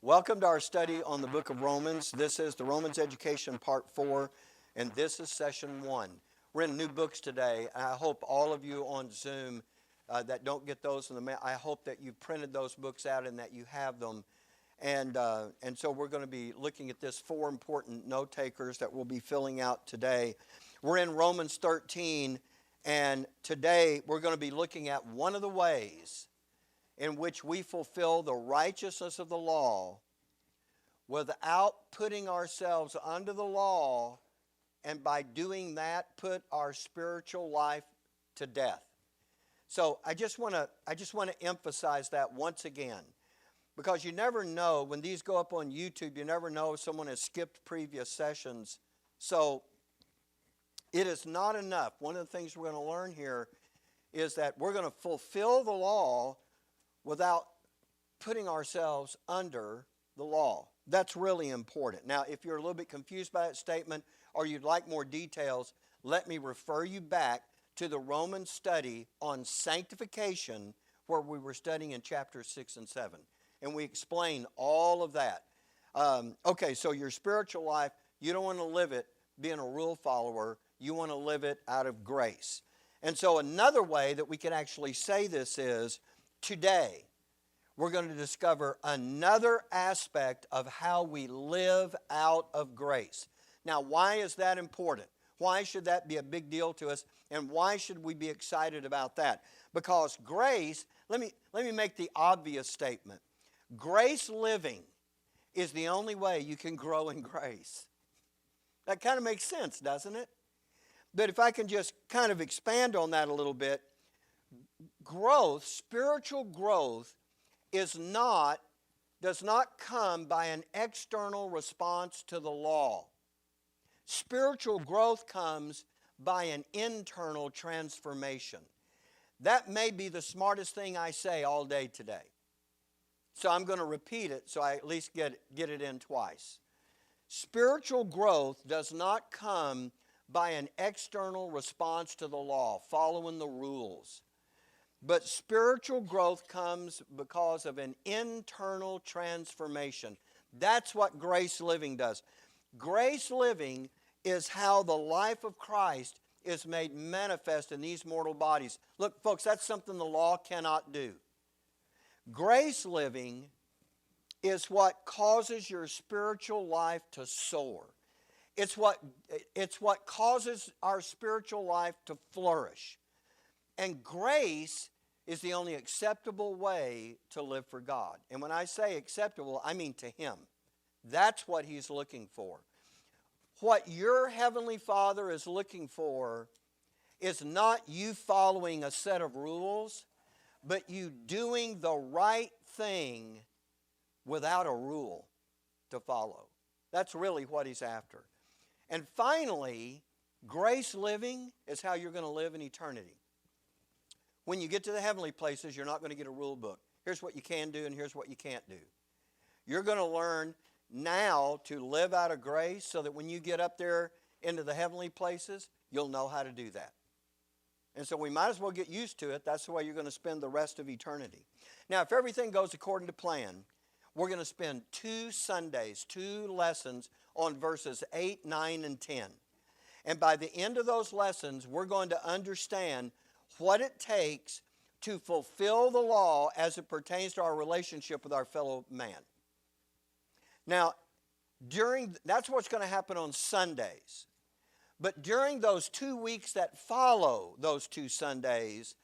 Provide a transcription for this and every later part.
Welcome to our study on the book of Romans. This is the Romans Education Part 4, and this is Session 1. We're in new books today, and I hope all of you on Zoom that don't get those in the mail, I hope that you printed those books out and that you have them. And so we're going to be looking at this 4 important note takers that we'll be filling out today. We're in Romans 13, and today we're going to be looking at one of the ways in which we fulfill the righteousness of the law without putting ourselves under the law, and by doing that put our spiritual life to death. So I just want to emphasize that once again, because you never know when these go up on YouTube. You never know if someone has skipped previous sessions. So it is not enough. One of the things we're going to learn here is that we're going to fulfill the law without putting ourselves under the law. That's really important. Now, if you're a little bit confused by that statement or you'd like more details, let me refer you back to the Roman study on sanctification, where we were studying in chapters 6 and 7. And we explain all of that. Okay, so your spiritual life, you don't want to live it being a rule follower. You want to live it out of grace. And so another way that we can actually say this is, today, we're going to discover another aspect of how we live out of grace. Now, why is that important? Why should that be a big deal to us? And why should we be excited about that? Because grace, let me make the obvious statement. Grace living is the only way you can grow in grace. That kind of makes sense, doesn't it? But if I can just kind of expand on that a little bit, growth, spiritual growth, does not come by an external response to the law. Spiritual growth comes by an internal transformation. That may be the smartest thing I say all day today. So I'm going to repeat it so I at least get it in twice. Spiritual growth does not come by an external response to the law, following the rules. But spiritual growth comes because of an internal transformation. That's what grace living does. Grace living is how the life of Christ is made manifest in these mortal bodies. Look, folks, that's something the law cannot do. Grace living is what causes your spiritual life to soar. It's what causes our spiritual life to flourish. And grace is the only acceptable way to live for God. And when I say acceptable, I mean to Him. That's what He's looking for. What your Heavenly Father is looking for is not you following a set of rules, but you doing the right thing without a rule to follow. That's really what He's after. And finally, grace living is how you're going to live in eternity. When you get to the heavenly places, you're not going to get a rule book. Here's what you can do and here's what you can't do. You're going to learn now to live out of grace so that when you get up there into the heavenly places, you'll know how to do that. And so we might as well get used to it. That's the way you're going to spend the rest of eternity. Now, if everything goes according to plan, we're going to spend 2 Sundays, 2 lessons on verses 8, 9, and 10. And by the end of those lessons, we're going to understand what it takes to fulfill the law as it pertains to our relationship with our fellow man. Now, that's what's going to happen on Sundays. But during those 2 weeks that follow those 2 Sundays,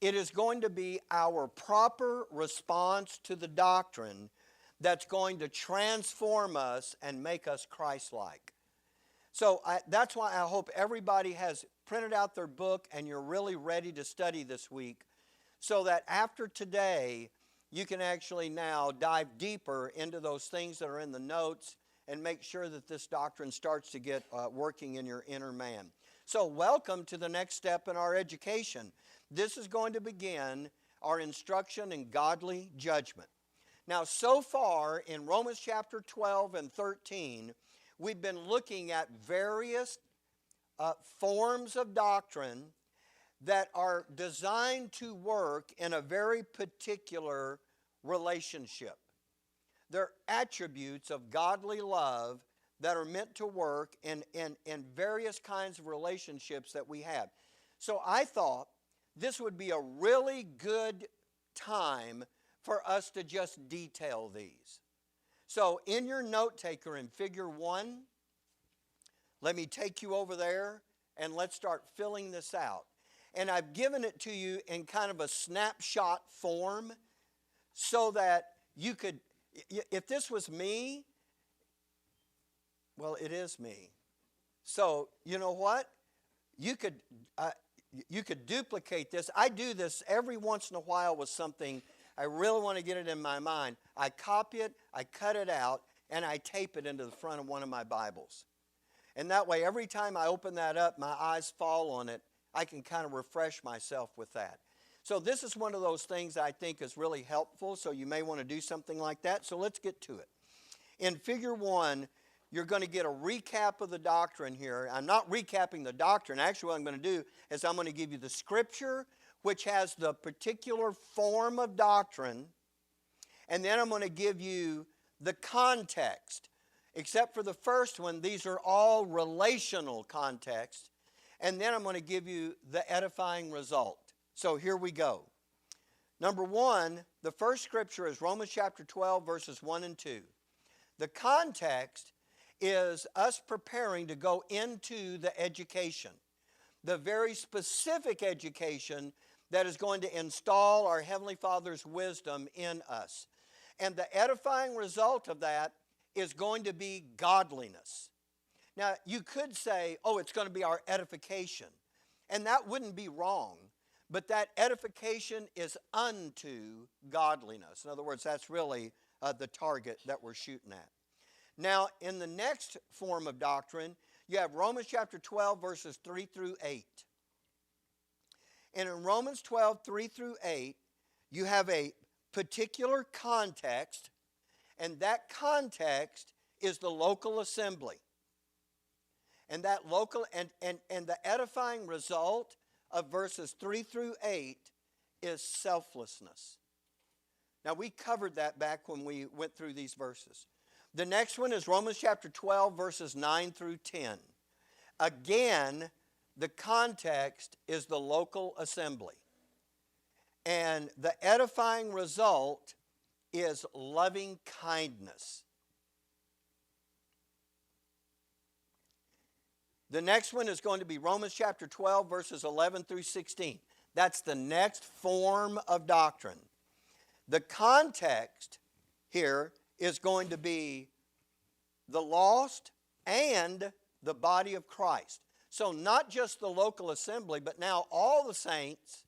it is going to be our proper response to the doctrine that's going to transform us and make us Christ-like. So that's why I hope everybody has printed out their book and you're really ready to study this week, so that after today, you can actually now dive deeper into those things that are in the notes and make sure that this doctrine starts to get working in your inner man. So welcome to the next step in our education. This is going to begin our instruction in godly judgment. Now, so far in Romans chapter 12 and 13, we've been looking at various forms of doctrine that are designed to work in a very particular relationship. They're attributes of godly love that are meant to work in various kinds of relationships that we have. So I thought this would be a really good time for us to just detail these. So in your note taker in figure 1, let me take you over there and let's start filling this out. And I've given it to you in kind of a snapshot form so that you could, if this was me, well, it is me. So, you know what? You could duplicate this. I do this every once in a while with something. I really want to get it in my mind. I copy it, I cut it out, and I tape it into the front of one of my Bibles. And that way, every time I open that up, my eyes fall on it. I can kind of refresh myself with that. So this is one of those things I think is really helpful, so you may want to do something like that. So let's get to it. In figure 1, you're going to get a recap of the doctrine here. I'm not recapping the doctrine. Actually, what I'm going to do is I'm going to give you the scripture, which has the particular form of doctrine, and then I'm going to give you the context. Except for the first one, these are all relational context. And then I'm going to give you the edifying result. So here we go. Number 1, the first scripture is Romans chapter 12, verses 1 and 2. The context is us preparing to go into the education, the very specific education that is going to install our Heavenly Father's wisdom in us. And the edifying result of that is going to be godliness. Now, you could say, oh, it's going to be our edification. And that wouldn't be wrong. But that edification is unto godliness. In other words, that's really the target that we're shooting at. Now, in the next form of doctrine, you have Romans chapter 12, verses 3 through 8. And in Romans 12, 3 through 8, you have a particular context, and that context is the local assembly. And that local and the edifying result of verses 3 through 8 is selflessness. Now, we covered that back when we went through these verses. The next one is Romans chapter 12, verses 9 through 10. Again, the context is the local assembly. And the edifying result is loving kindness. The next one is going to be Romans chapter 12, verses 11 through 16. That's the next form of doctrine. The context here is going to be the lost and the body of Christ. So not just the local assembly, but now all the saints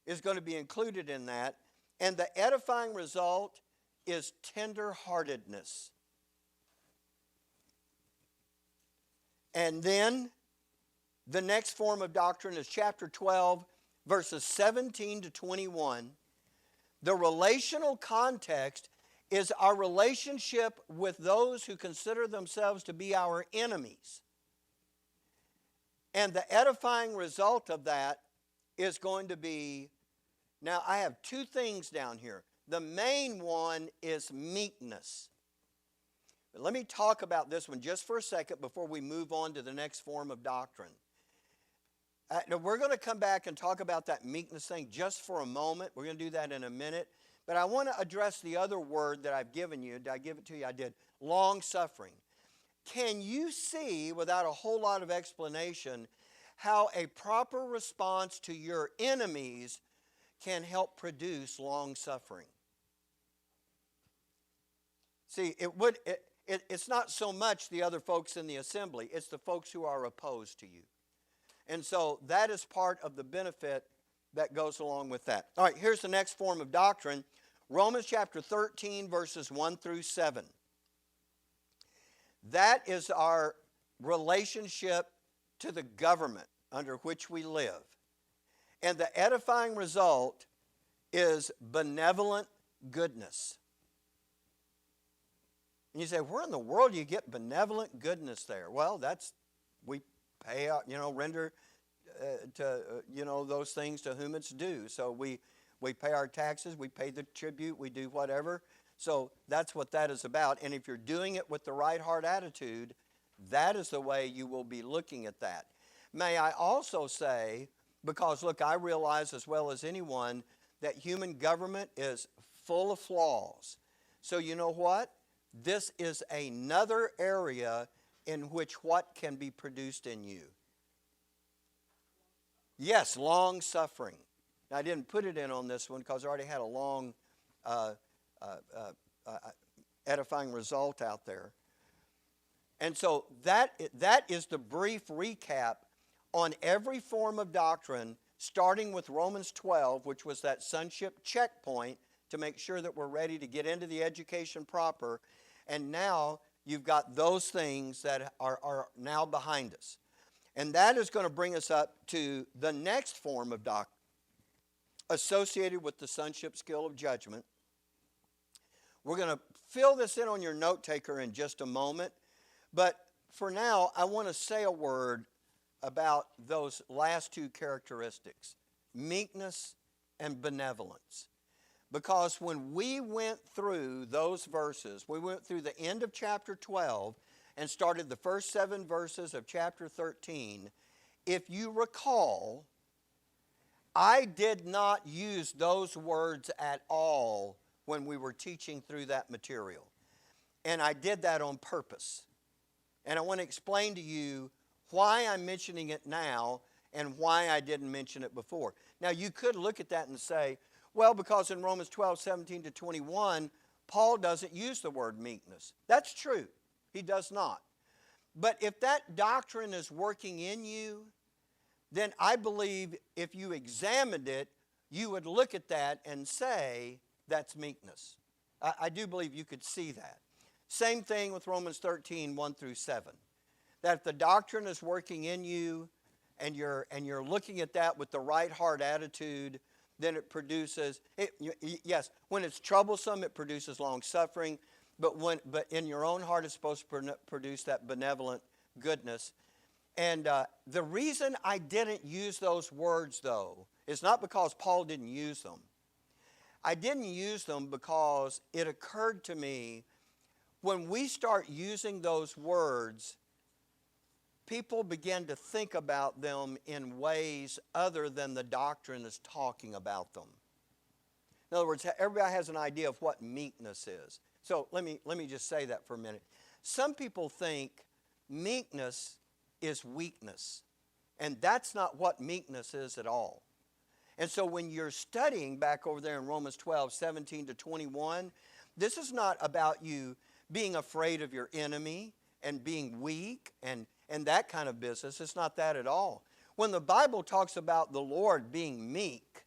is going to be included in that. And the edifying result is tender-heartedness. And then the next form of doctrine is chapter 12, verses 17 to 21. The relational context is our relationship with those who consider themselves to be our enemies. And the edifying result of that is going to be, now I have two things down here. The main one is meekness. But let me talk about this one just for a second before we move on to the next form of doctrine. Now we're going to come back and talk about that meekness thing just for a moment. We're going to do that in a minute. But I want to address the other word that I've given you. Did I give it to you? I did. Long-suffering. Can you see, without a whole lot of explanation, how a proper response to your enemies can help produce long-suffering? See, it's not so much the other folks in the assembly. It's the folks who are opposed to you. And so that is part of the benefit that goes along with that. All right, here's the next form of doctrine. Romans chapter 13, verses 1 through 7. That is our relationship to the government under which we live. And the edifying result is benevolent goodness. And you say, where in the world do you get benevolent goodness there? Well, we pay out, render to, those things to whom it's due. So we pay our taxes, we pay the tribute, we do whatever. So that's what that is about. And if you're doing it with the right heart attitude, that is the way you will be looking at that. May I also say, because look, I realize as well as anyone that human government is full of flaws. So you know what? This is another area in which what can be produced in you? Yes, long suffering. Now, I didn't put it in on this one because I already had a long edifying result out there. And so that is the brief recap on every form of doctrine, starting with Romans 12, which was that sonship checkpoint to make sure that we're ready to get into the education proper. And now you've got those things that are now behind us. And that is going to bring us up to the next form of doctrine associated with the sonship skill of judgment. We're going to fill this in on your note taker in just a moment. But for now, I want to say a word about those last two characteristics, meekness and benevolence. Because when we went through those verses, we went through the end of chapter 12 and started the first 7 verses of chapter 13, if you recall, I did not use those words at all when we were teaching through that material. And I did that on purpose. And I want to explain to you why I'm mentioning it now and why I didn't mention it before. Now, you could look at that and say, well, because in Romans 12, 17 to 21, Paul doesn't use the word meekness. That's true. He does not. But if that doctrine is working in you, then I believe if you examined it, you would look at that and say, that's meekness. I do believe you could see that. Same thing with Romans 13, 1 through 7. That if the doctrine is working in you and you're looking at that with the right heart attitude, then it produces, yes, when it's troublesome, it produces long suffering. But in your own heart, it's supposed to produce that benevolent goodness. And the reason I didn't use those words, though, is not because Paul didn't use them. I didn't use them because it occurred to me when we start using those words, people begin to think about them in ways other than the doctrine is talking about them. In other words, everybody has an idea of what meekness is. So let me just say that for a minute. Some people think meekness is weakness, and that's not what meekness is at all. And so when you're studying back over there in Romans 12, 17 to 21, this is not about you being afraid of your enemy and being weak and that kind of business. It's not that at all. When the Bible talks about the Lord being meek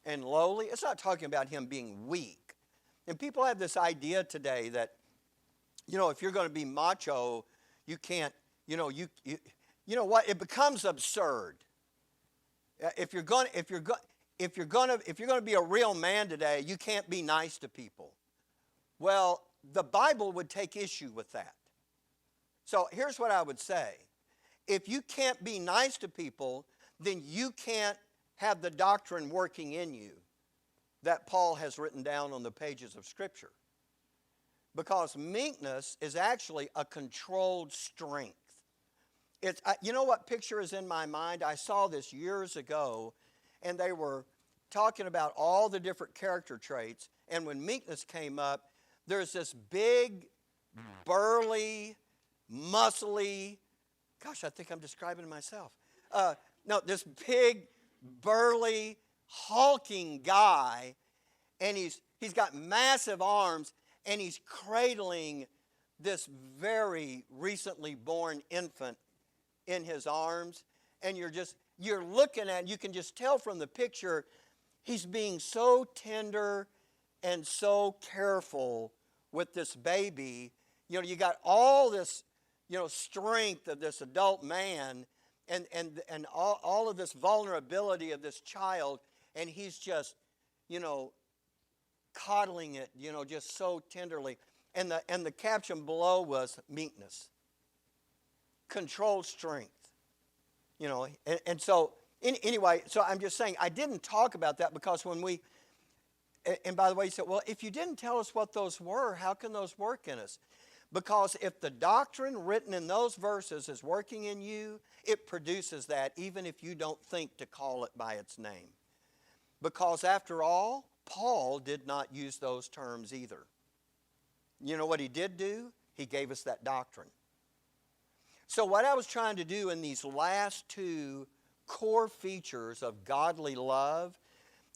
and lowly, it's not talking about him being weak. And people have this idea today that, if you're going to be macho, you can't, you know what? It becomes absurd. If you're going to be a real man today, you can't be nice to people. Well, the Bible would take issue with that. So here's what I would say. If you can't be nice to people, then you can't have the doctrine working in you that Paul has written down on the pages of Scripture. Because meekness is actually a controlled strength. You know what picture is in my mind? I saw this years ago, and they were talking about all the different character traits. And when meekness came up, there's this big, burly, muscly, gosh, I think I'm describing myself. This big, burly, hulking guy, and he's got massive arms, and he's cradling this very recently born infant in his arms, and you're looking at, you can just tell from the picture, he's being so tender and so careful with this baby. You got all this, strength of this adult man and all of this vulnerability of this child, and he's just, coddling it, just so tenderly. And the caption below was meekness. Controlled strength. And so, anyway, so I'm just saying, I didn't talk about that because when we And by the way, you said, well, if you didn't tell us what those were, how can those work in us? Because if the doctrine written in those verses is working in you, it produces that even if you don't think to call it by its name. Because after all, Paul did not use those terms either. You know what he did do? He gave us that doctrine. So what I was trying to do in these last two core features of godly love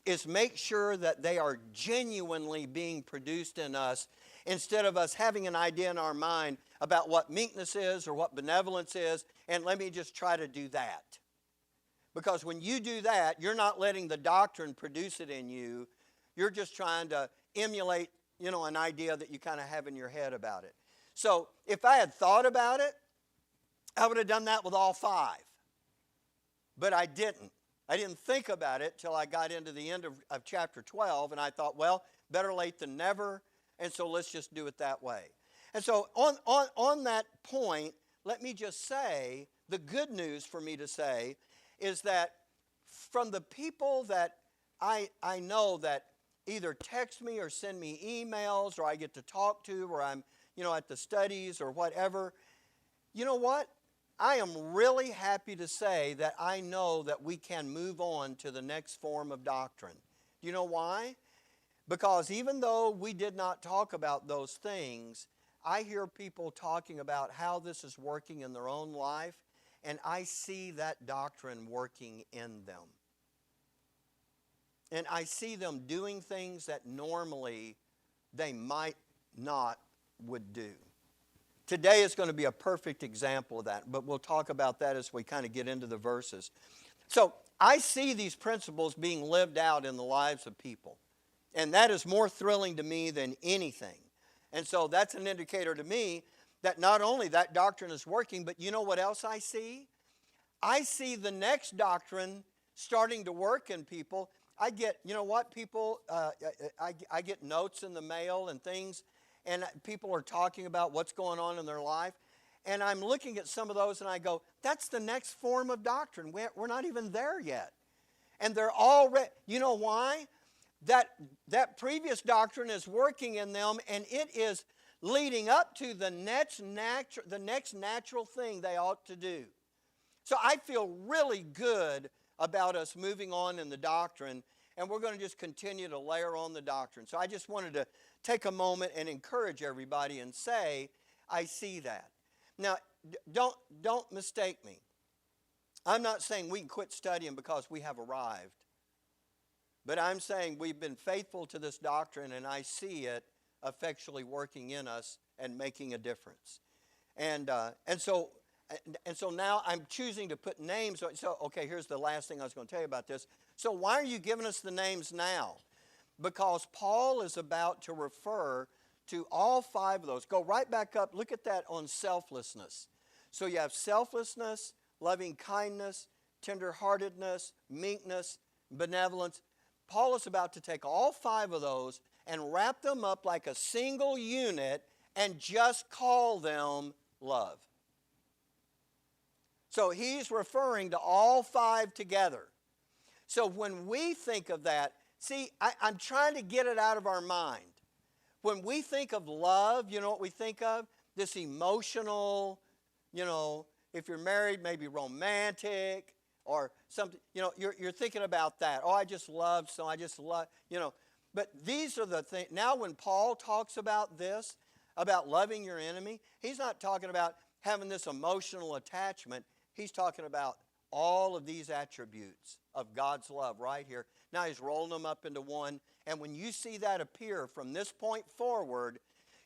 is make sure that they are genuinely being produced in us, instead of us having an idea in our mind about what meekness is or what benevolence is, and let me just try to do that. Because when you do that, you're not letting the doctrine produce it in you. You're just trying to emulate, an idea that you kind of have in your head about it. So if I had thought about it, I would have done that with all five. But I didn't. I didn't think about it till I got into the end of chapter 12, and I thought, well, better late than never, and so let's just do it that way. And so on that point, let me just say, the good news for me to say is that from the people that I know that either text me or send me emails, or I get to talk to, or I'm at the studies or whatever, you know what? I am really happy to say that I know that we can move on to the next form of doctrine. Do you know why? Because even though we did not talk about those things, I hear people talking about how this is working in their own life, and I see that doctrine working in them. And I see them doing things that normally they might not would do. Today is going to be a perfect example of that, but we'll talk about that as we kind of get into the verses. So I see these principles being lived out in the lives of people, and that is more thrilling to me than anything. And so that's an indicator to me that not only that doctrine is working, but you know what else I see? I see the next doctrine starting to work in people. I get, people, I get notes in the mail and things, and people are talking about what's going on in their life. And I'm looking at some of those and I go, that's the next form of doctrine. We're not even there yet. And they're already, you know why? That previous doctrine is working in them, and it is leading up to the next natural thing they ought to do. So I feel really good about us moving on in the doctrine, and we're going to just continue to layer on the doctrine. So I just wanted to take a moment and encourage everybody and say, I see that. Now, don't mistake me. I'm not saying we can quit studying because we have arrived. But I'm saying we've been faithful to this doctrine, and I see it effectually working in us and making a difference. And so now I'm choosing to put names. So, okay, here's the last thing I was going to tell you about this. So why are you giving us the names now? Because Paul is about to refer to all five of those. Go right back up. Look at that on selflessness. So you have selflessness, loving kindness, tenderheartedness, meekness, benevolence. Paul is about to take all five of those and wrap them up like a single unit and just call them love. So he's referring to all five together. So when we think of that, see, I'm trying to get it out of our mind. When we think of love, you know what we think of? This emotional, if you're married, maybe romantic or something. You're thinking about that. Oh, I just love, But these are the things. Now when Paul talks about this, about loving your enemy, he's not talking about having this emotional attachment. He's talking about all of these attributes of God's love right here. Now he's rolling them up into one. And when you see that appear from this point forward,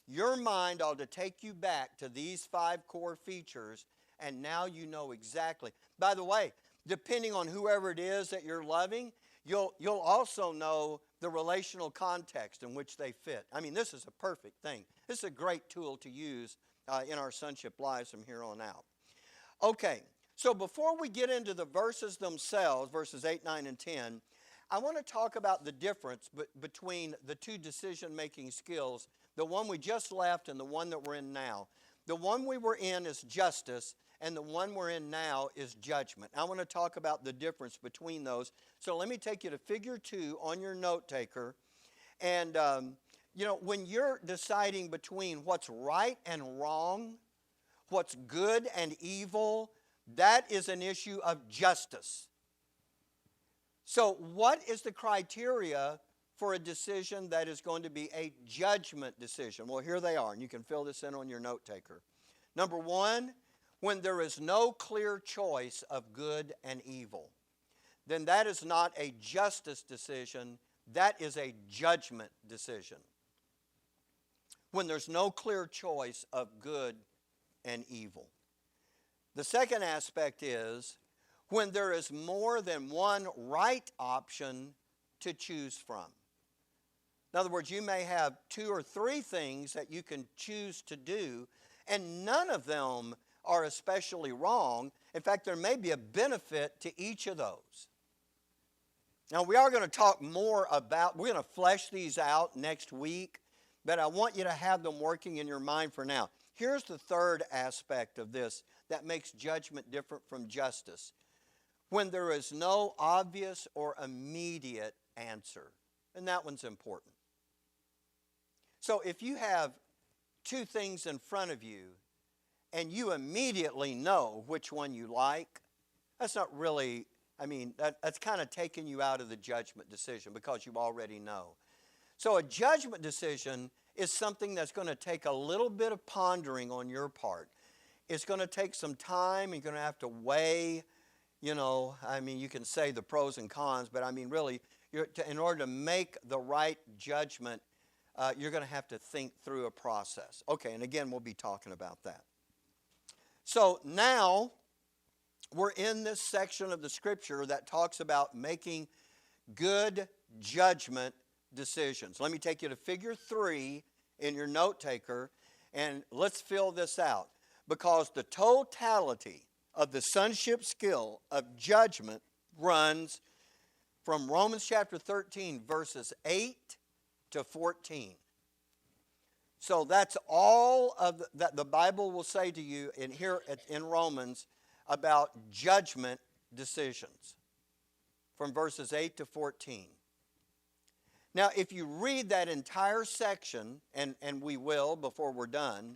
your mind ought to take you back to these five core features, and now you know exactly. By the way, depending on whoever it is that you're loving, you'll also know the relational context in which they fit. I mean, this is a perfect thing. This is a great tool to use in our sonship lives from here on out. Okay, so before we get into the verses themselves, verses 8, 9, and 10, I want to talk about the difference between the two decision-making skills, the one we just left and the one that we're in now. The one we were in is justice, and the one we're in now is judgment. I want to talk about the difference between those. So let me take you to figure 2 on your note taker. And, when you're deciding between what's right and wrong, what's good and evil, that is an issue of justice. So what is the criteria for a decision that is going to be a judgment decision? Well, here they are, and you can fill this in on your note taker. Number one, when there is no clear choice of good and evil, then that is not a justice decision, that is a judgment decision. When there's no clear choice of good and evil. The second aspect is when there is more than one right option to choose from. In other words, you may have 2 or 3 things that you can choose to do, and none of them are especially wrong. In fact, there may be a benefit to each of those. Now, we are going to talk more about, we're going to flesh these out next week, but I want you to have them working in your mind for now. Here's the third aspect of this that makes judgment different from justice. When there is no obvious or immediate answer. And that one's important. So if you have 2 things in front of you and you immediately know which one you like, that's not really, that's kind of taking you out of the judgment decision because you already know. So a judgment decision is something that's going to take a little bit of pondering on your part. It's going to take some time. You're going to have to weigh, you can say the pros and cons, but really, in order to make the right judgment, you're going to have to think through a process. Okay, and again, we'll be talking about that. So now, we're in this section of the Scripture that talks about making good judgment decisions. Let me take you to figure 3 in your note taker, and let's fill this out. Because the totality of the sonship skill of judgment runs from Romans chapter 13, verses 8 to 14. So that's all of that the Bible will say to you in Romans about judgment decisions, from verses 8 to 14. Now, if you read that entire section, and we will before we're done,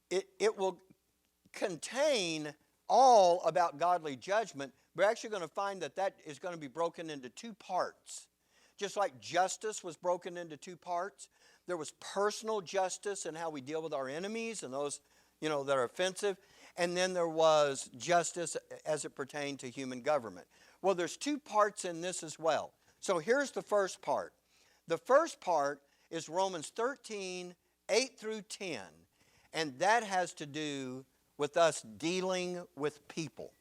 it will contain all about godly judgment. We're actually going to find that is going to be broken into 2 parts. Just like justice was broken into 2 parts, there was personal justice and how we deal with our enemies and those, that are offensive. And then there was justice as it pertained to human government. Well, there's 2 parts in this as well. So here's the first part. The first part is Romans 13, 8 through 10. And that has to do with us dealing with people.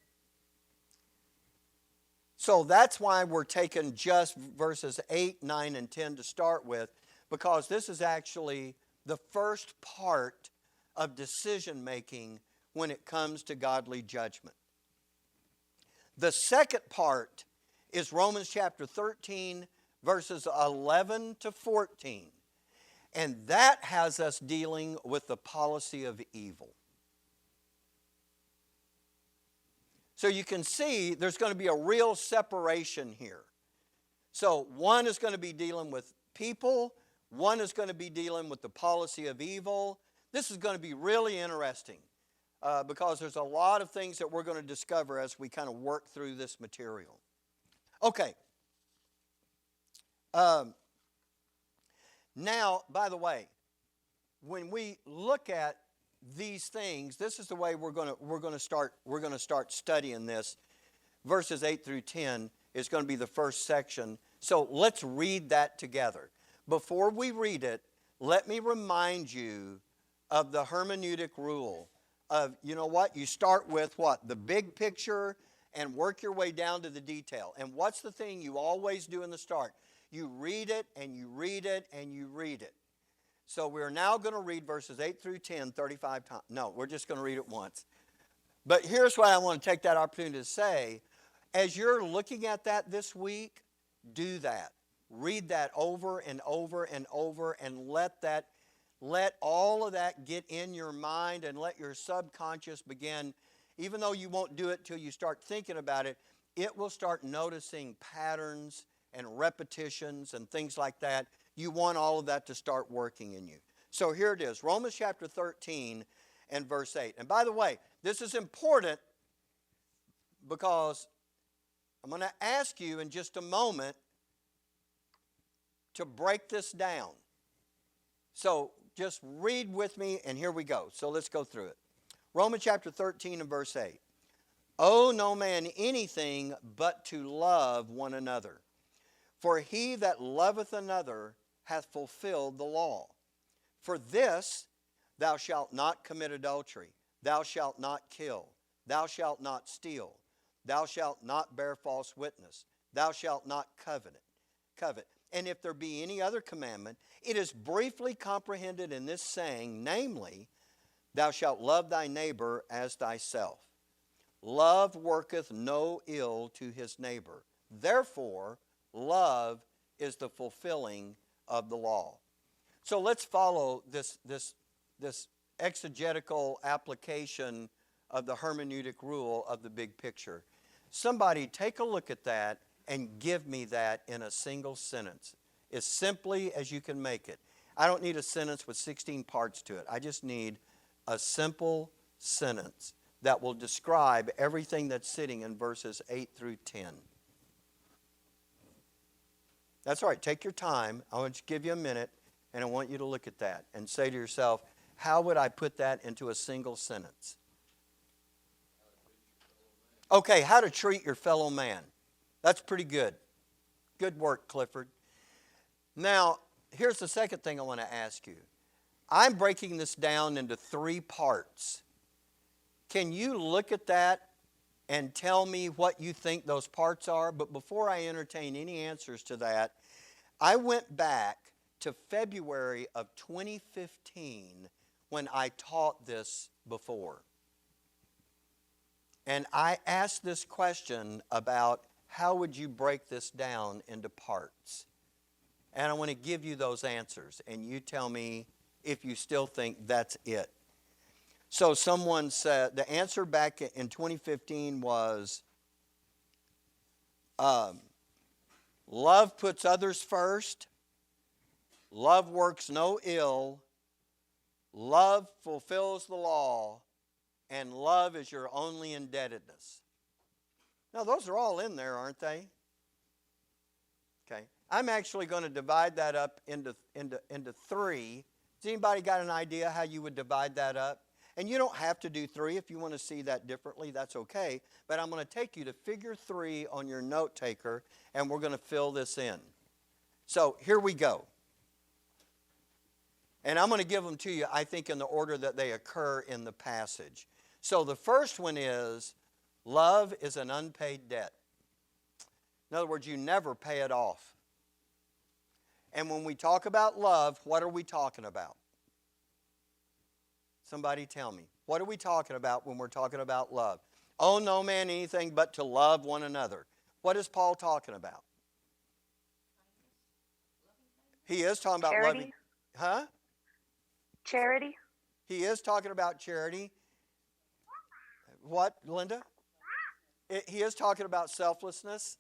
So that's why we're taking just verses 8, 9, and 10 to start with, because this is actually the first part of decision making when it comes to godly judgment. The second part is Romans chapter 13, verses 11 to 14. And that has us dealing with the policy of evil. So you can see there's going to be a real separation here. So one is going to be dealing with people. One is going to be dealing with the policy of evil. This is going to be really interesting because there's a lot of things that we're going to discover as we kind of work through this material. Okay. Now, by the way, when we look at these things, this is the way we're going to start studying this. Verses 8 through 10 is going to be the first section. So let's read that together. Before we read it, let me remind you of the hermeneutic rule of, you start with what? The big picture and work your way down to the detail. And what's the thing you always do in the start? You read it, and you read it, and you read it. So we're now going to read verses 8 through 10 35 times. No, we're just going to read it once. But here's what I want to take that opportunity to say. As you're looking at that this week, do that. Read that over and over and over, and let all of that get in your mind, and let your subconscious begin. Even though you won't do it till you start thinking about it, it will start noticing patterns and repetitions and things like that. You want all of that to start working in you. So here it is, Romans chapter 13 and verse 8. And by the way, this is important because I'm going to ask you in just a moment to break this down. So just read with me, and here we go. So let's go through it. Romans chapter 13 and verse 8. Owe no man anything but to love one another. For he that loveth another hath fulfilled the law. For this, thou shalt not commit adultery, thou shalt not kill, thou shalt not steal, thou shalt not bear false witness, thou shalt not covet. And if there be any other commandment, it is briefly comprehended in this saying, namely, thou shalt love thy neighbor as thyself. Love worketh no ill to his neighbor. Therefore, love is the fulfilling of the law. So let's follow this exegetical application of the hermeneutic rule of the big picture. Somebody take a look at that and give me that in a single sentence, as simply as you can make it. I don't need a sentence with 16 parts to it. I just need a simple sentence that will describe everything that's sitting in verses 8 through 10. That's all right. Take your time. I want to give you a minute, and I want you to look at that and say to yourself, how would I put that into a single sentence? Okay, how to treat your fellow man. That's pretty good. Good work, Clifford. Now, here's the second thing I want to ask you. I'm breaking this down into 3 parts. Can you look at that and tell me what you think those parts are? But before I entertain any answers to that, I went back to February of 2015 when I taught this before. And I asked this question about how would you break this down into parts? And I want to give you those answers, and you tell me if you still think that's it. So someone said, the answer back in 2015 was, love puts others first, love works no ill, love fulfills the law, and love is your only indebtedness. Now, those are all in there, aren't they? Okay. I'm actually going to divide that up into 3. Has anybody got an idea how you would divide that up? And you don't have to do 3. If you want to see that differently, that's okay. But I'm going to take you to figure 3 on your note taker, and we're going to fill this in. So here we go. And I'm going to give them to you, I think, in the order that they occur in the passage. So the first one is, love is an unpaid debt. In other words, you never pay it off. And when we talk about love, what are we talking about? Somebody tell me. What are we talking about when we're talking about love? Owe no man anything but to love one another. What is Paul talking about? He is talking about charity. loving. Huh? Charity. He is talking about charity. What, Linda? He is talking about selflessness.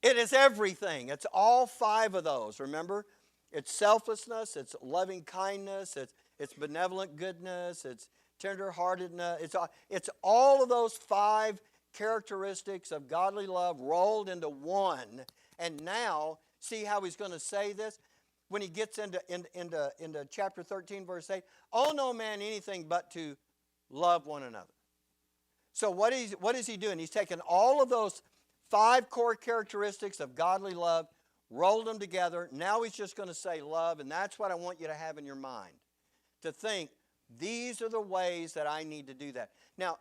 It is everything. It's all 5 of those, remember? It's selflessness, it's loving kindness, it's benevolent goodness, it's tenderheartedness. It's all of those 5 characteristics of godly love rolled into one. And now, see how he's going to say this? When he gets into chapter 13, verse 8, owe no man anything but to love one another. So what is he doing? He's taken all of those 5 core characteristics of godly love, rolled them together. Now he's just going to say love, and that's what I want you to have in your mind. To think, these are the ways that I need to do that. Now,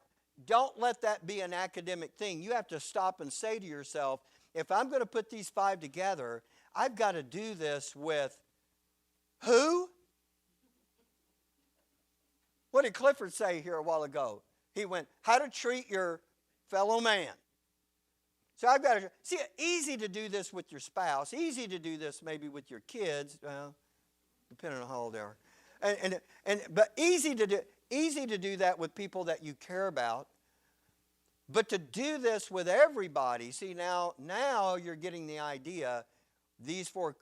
don't let that be an academic thing. You have to stop and say to yourself, if I'm going to put these 5 together, I've got to do this with who? What did Clifford say here a while ago? He went, how to treat your fellow man. So I've got to, see, easy to do this with your spouse, easy to do this maybe with your kids, depending on how old they are. But easy to do that with people that you care about. But to do this with everybody, see, now you're getting the idea. these 5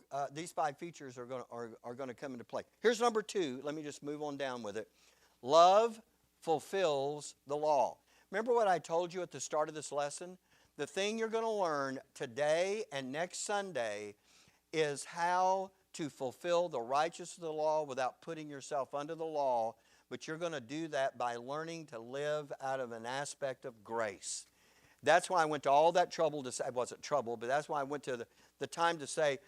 features are going to come into play. Here's number 2. Let me just move on down with it. Love fulfills the law. Remember what I told you at the start of this lesson? The thing you're going to learn today and next Sunday is how to fulfill the righteousness of the law without putting yourself under the law, but you're going to do that by learning to live out of an aspect of grace. That's why I went to all that trouble to say, it wasn't trouble, but that's why I went to the time to say,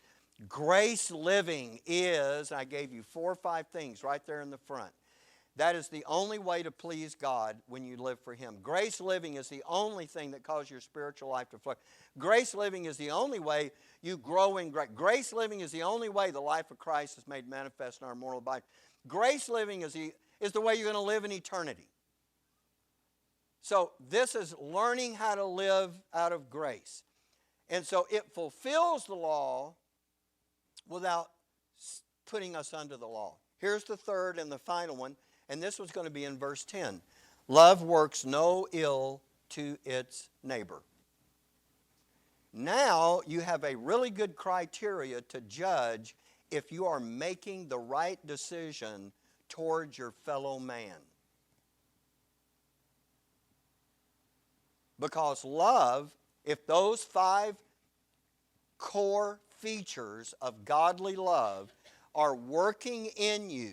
grace living is, and I gave you 4 or 5 things right there in the front. That is the only way to please God when you live for Him. Grace living is the only thing that causes your spiritual life to flourish. Grace living is the only way you grow in grace. Grace living is the only way the life of Christ is made manifest in our mortal body. Grace living is the way you're going to live in eternity. So this is learning how to live out of grace. And so it fulfills the law without putting us under the law. Here's the third and the final one. And this was going to be in verse 10. Love works no ill to its neighbor. Now you have a really good criteria to judge if you are making the right decision towards your fellow man. Because love, if those 5 core features of godly love are working in you,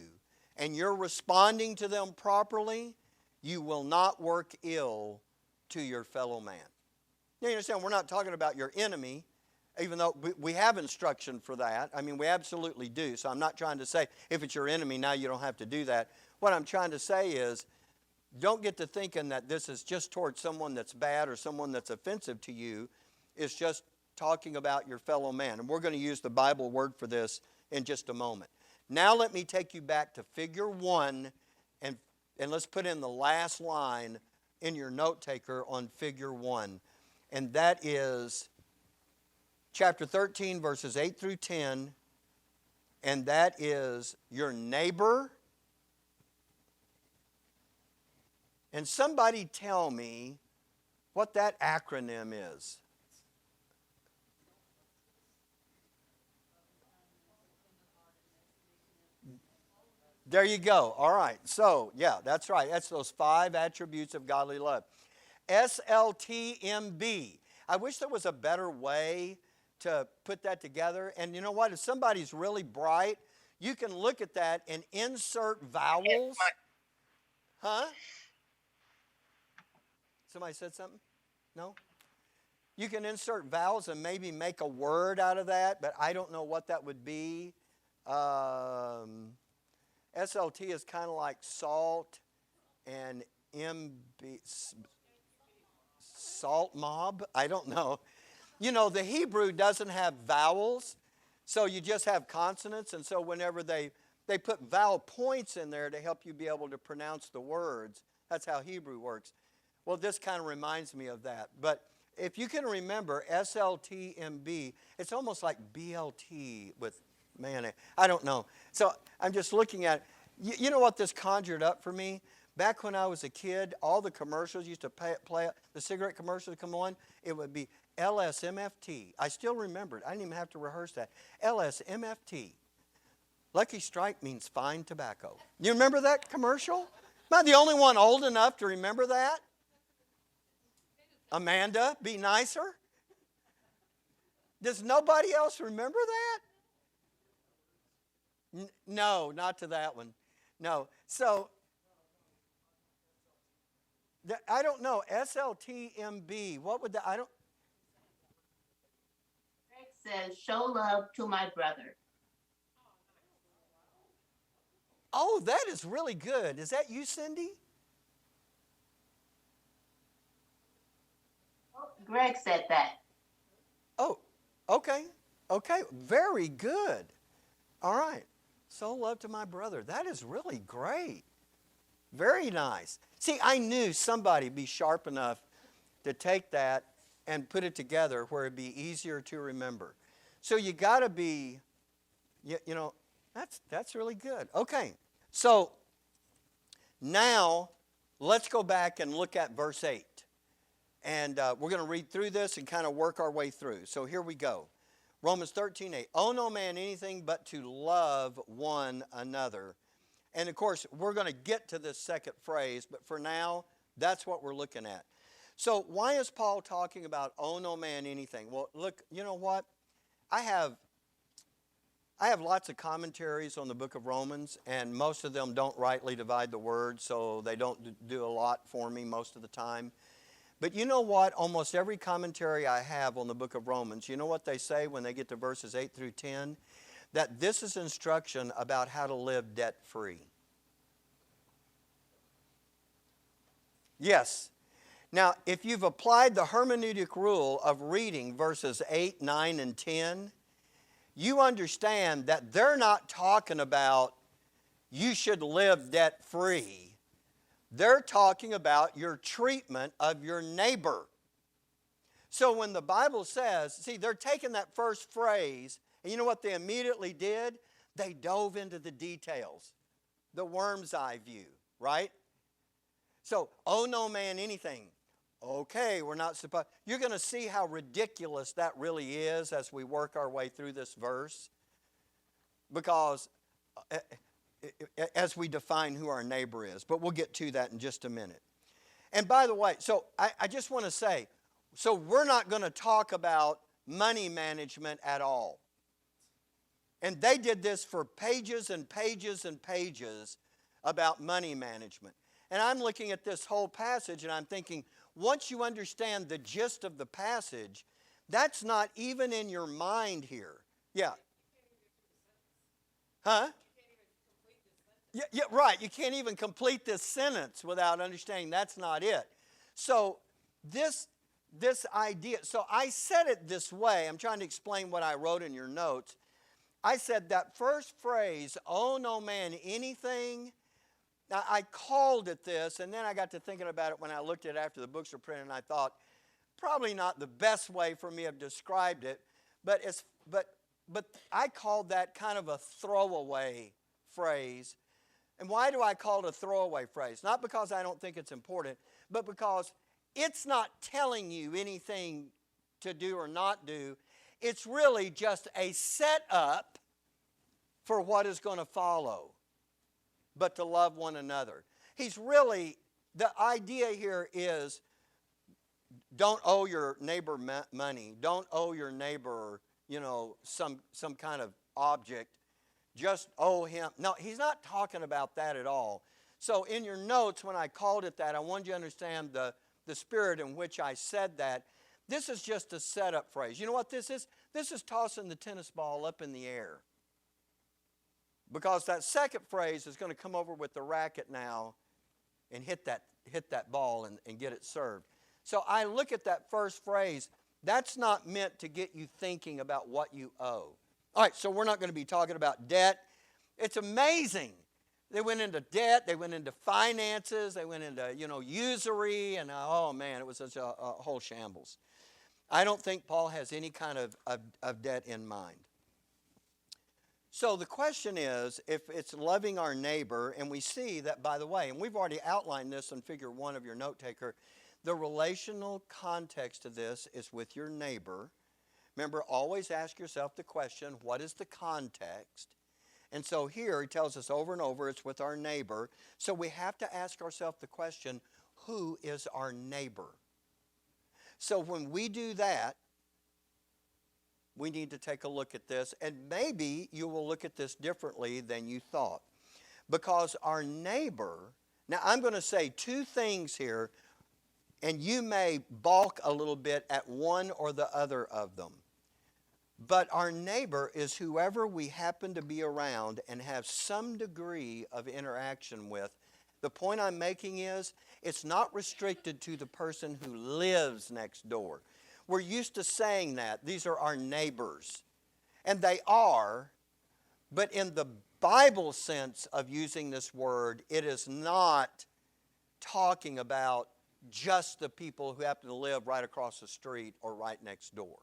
and you're responding to them properly, you will not work ill to your fellow man. You understand, we're not talking about your enemy, even though we have instruction for that. I mean, we absolutely do. So I'm not trying to say, if it's your enemy, now you don't have to do that. What I'm trying to say is, don't get to thinking that this is just towards someone that's bad or someone that's offensive to you. It's just talking about your fellow man. And we're going to use the Bible word for this in just a moment. Now let me take you back to figure 1, and let's put in the last line in your note taker on figure 1. And that is chapter 13, verses 8 through 10. And that is your neighbor. And somebody tell me what that acronym is. There you go. All right. So, yeah, that's right. That's those 5 attributes of godly love. SLTMB. I wish there was a better way to put that together. And you know what? If somebody's really bright, you can look at that and insert vowels. Huh? Somebody said something? No? You can insert vowels and maybe make a word out of that, but I don't know what that would be. SLT is kind of like salt, and MB, salt mob? I don't know. You know, the Hebrew doesn't have vowels, so you just have consonants, and so whenever they put vowel points in there to help you be able to pronounce the words, that's how Hebrew works. Well, this kind of reminds me of that. But if you can remember SLTMB, it's almost like BLT with mayonnaise. I don't know. So I'm just looking at, you know what this conjured up for me? Back when I was a kid, all the commercials used to play, the cigarette commercials come on, it would be LSMFT. I still remember it. I didn't even have to rehearse that. LSMFT. Lucky Strike means fine tobacco. You remember that commercial? Am I the only one old enough to remember that? Amanda, be nicer. Does nobody else remember that? No, not to that one. No. So, I don't know. SLTMB. What would that? I don't. Greg says, show love to my brother. Oh, that is really good. Is that you, Cindy? Greg said that. Oh, okay. Okay. Very good. All right. So love to my brother. That is really great. Very nice. See, I knew somebody would be sharp enough to take that and put it together where it'd be easier to remember. So you got to be, you know, that's really good. Okay. So now let's go back and look at verse 8. And we're going to read through this and kind of work our way through. So here we go. Romans 13:8. Owe no man anything but to love one another. And of course, we're going to get to this second phrase, but for now, that's what we're looking at. So why is Paul talking about owe no man anything? Well, look, you know what? I have lots of commentaries on the book of Romans, and most of them don't rightly divide the word, so they don't do a lot for me most of the time. But you know what? Almost every commentary I have on the book of Romans, you know what they say when they get to verses 8 through 10? That this is instruction about how to live debt-free. Yes. Now, if you've applied the hermeneutic rule of reading verses 8, 9, and 10, you understand that they're not talking about you should live debt-free. They're talking about your treatment of your neighbor. So when the Bible says, see, they're taking that first phrase, and you know what they immediately did? They dove into the details, the worm's eye view, right? So, owe no man anything. Okay, we're not supposed. You're going to see how ridiculous that really is as we work our way through this verse. Because as we define who our neighbor is. But we'll get to that in just a minute. And by the way, so I just want to say, so we're not going to talk about money management at all. And they did this for pages and pages and pages about money management. And I'm looking at this whole passage and I'm thinking, once you understand the gist of the passage, that's not even in your mind here. Yeah. Huh? Yeah, right. You can't even complete this sentence without understanding that's not it. So this idea, so I said it this way. I'm trying to explain what I wrote in your notes. I said that first phrase, owe no man anything. Now, I called it this, and then I got to thinking about it when I looked at it after the books were printed, and I thought, probably not the best way for me to have described it, but I called that kind of a throwaway phrase. And why do I call it a throwaway phrase? Not because I don't think it's important, but because it's not telling you anything to do or not do. It's really just a setup for what is going to follow, but to love one another. The idea here is don't owe your neighbor money. Don't owe your neighbor, some kind of object. Just owe him. No, he's not talking about that at all. So in your notes, when I called it that, I wanted you to understand the spirit in which I said that. This is just a setup phrase. You know what this is? This is tossing the tennis ball up in the air. Because that second phrase is going to come over with the racket now and hit that ball and get it served. So I look at that first phrase. That's not meant to get you thinking about what you owe. All right, so we're not going to be talking about debt. It's amazing. They went into debt. They went into finances. They went into, usury. And, oh, man, it was such a whole shambles. I don't think Paul has any kind of debt in mind. So the question is, if it's loving our neighbor, and we see that, by the way, and we've already outlined this in figure 1 of your note taker, the relational context of this is with your neighbor. Remember, always ask yourself the question, what is the context? And so here he tells us over and over it's with our neighbor. So we have to ask ourselves the question, who is our neighbor? So when we do that, we need to take a look at this. And maybe you will look at this differently than you thought. Because our neighbor, now I'm going to say two things here, and you may balk a little bit at one or the other of them. But our neighbor is whoever we happen to be around and have some degree of interaction with. The point I'm making is, it's not restricted to the person who lives next door. We're used to saying that. These are our neighbors. And they are, but in the Bible sense of using this word, it is not talking about just the people who happen to live right across the street or right next door.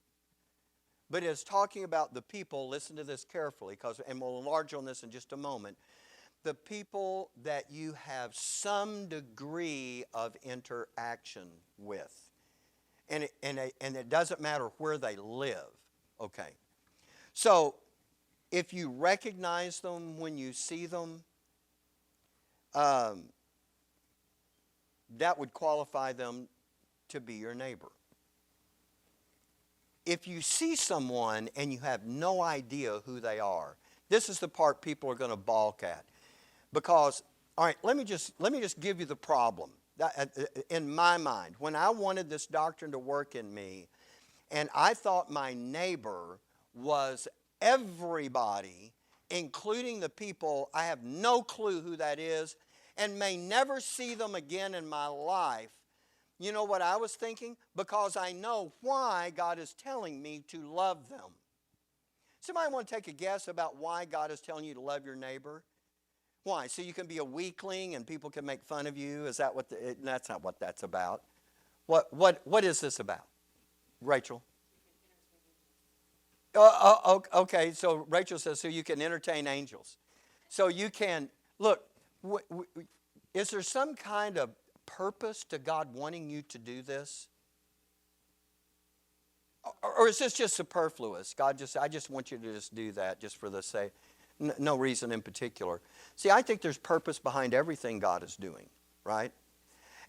But it's talking about the people, listen to this carefully, and we'll enlarge on this in just a moment, the people that you have some degree of interaction with. And it doesn't matter where they live. Okay. So if you recognize them when you see them, that would qualify them to be your neighbor. If you see someone and you have no idea who they are, this is the part people are going to balk at. Because, all right, let me just give you the problem. In my mind, when I wanted this doctrine to work in me, and I thought my neighbor was everybody, including the people I have no clue who that is and may never see them again in my life, you know what I was thinking? Because I know why God is telling me to love them. Somebody want to take a guess about why God is telling you to love your neighbor? Why? So you can be a weakling and people can make fun of you? Is that what? That's not what that's about. What is this about? Rachel? Okay, so Rachel says so you can entertain angels. So you can, look, is there some kind of purpose to God wanting you to do this? Or is this just superfluous? I just want you to just do that just for the sake, no reason in particular. See, I think there's purpose behind everything God is doing, right?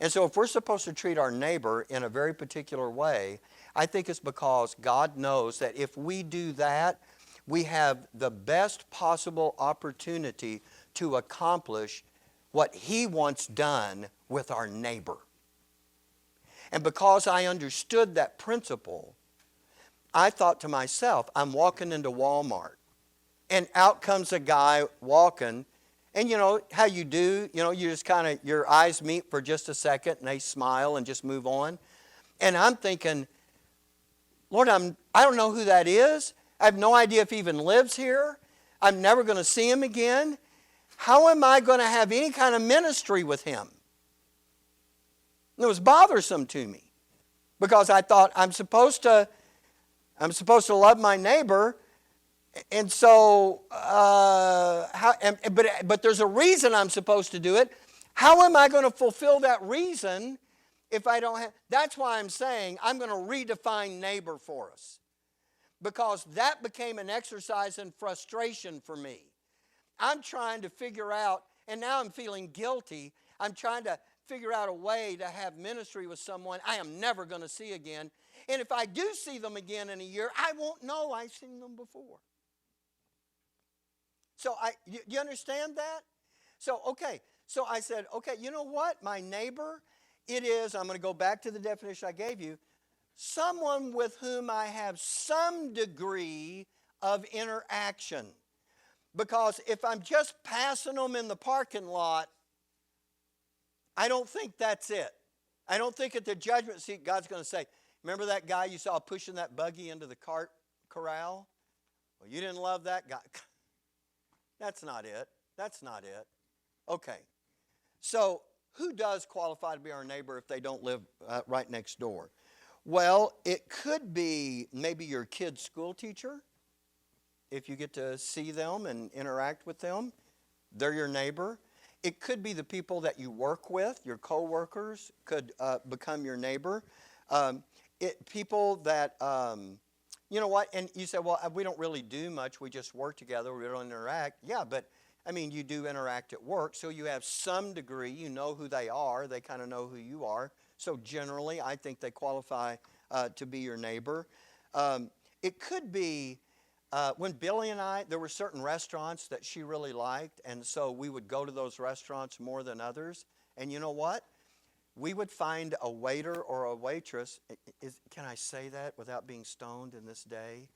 And so if we're supposed to treat our neighbor in a very particular way, I think it's because God knows that if we do that, we have the best possible opportunity to accomplish what He wants done with our neighbor. And because I understood that principle, I thought to myself, I'm walking into Walmart, and out comes a guy walking, and you know how you do, you just kind of, your eyes meet for just a second, and they smile and just move on. And I'm thinking, Lord, I don't know who that is. I have no idea if he even lives here. I'm never going to see him again. How am I going to have any kind of ministry with him? And it was bothersome to me because I thought I'm supposed to love my neighbor, and so but there's a reason I'm supposed to do it. How am I going to fulfill that reason if I don't have? That's why I'm saying I'm going to redefine neighbor for us, because that became an exercise in frustration for me. I'm trying to figure out, and now I'm feeling guilty. I'm trying to figure out a way to have ministry with someone I am never going to see again. And if I do see them again in a year, I won't know I've seen them before. So you understand that? So I said, okay, you know what? My neighbor, it is, I'm going to go back to the definition I gave you, someone with whom I have some degree of interaction. Because if I'm just passing them in the parking lot, I don't think that's it. I don't think at the judgment seat God's going to say, remember that guy you saw pushing that buggy into the cart corral? Well, you didn't love that guy. That's not it. That's not it. Okay. So who does qualify to be our neighbor if they don't live right next door? Well, it could be maybe your kid's school teacher. If you get to see them and interact with them, they're your neighbor. It could be the people that you work with, your co-workers could become your neighbor. People that, you know what, and you say, well, we don't really do much. We just work together. We don't interact. Yeah, but, I mean, you do interact at work, so you have some degree. You know who they are. They kind of know who you are. So generally, I think they qualify to be your neighbor. It could be when Billy and I, there were certain restaurants that she really liked, and so we would go to those restaurants more than others. And you know what? We would find a waiter or a waitress. Can I say that without being stoned in this day?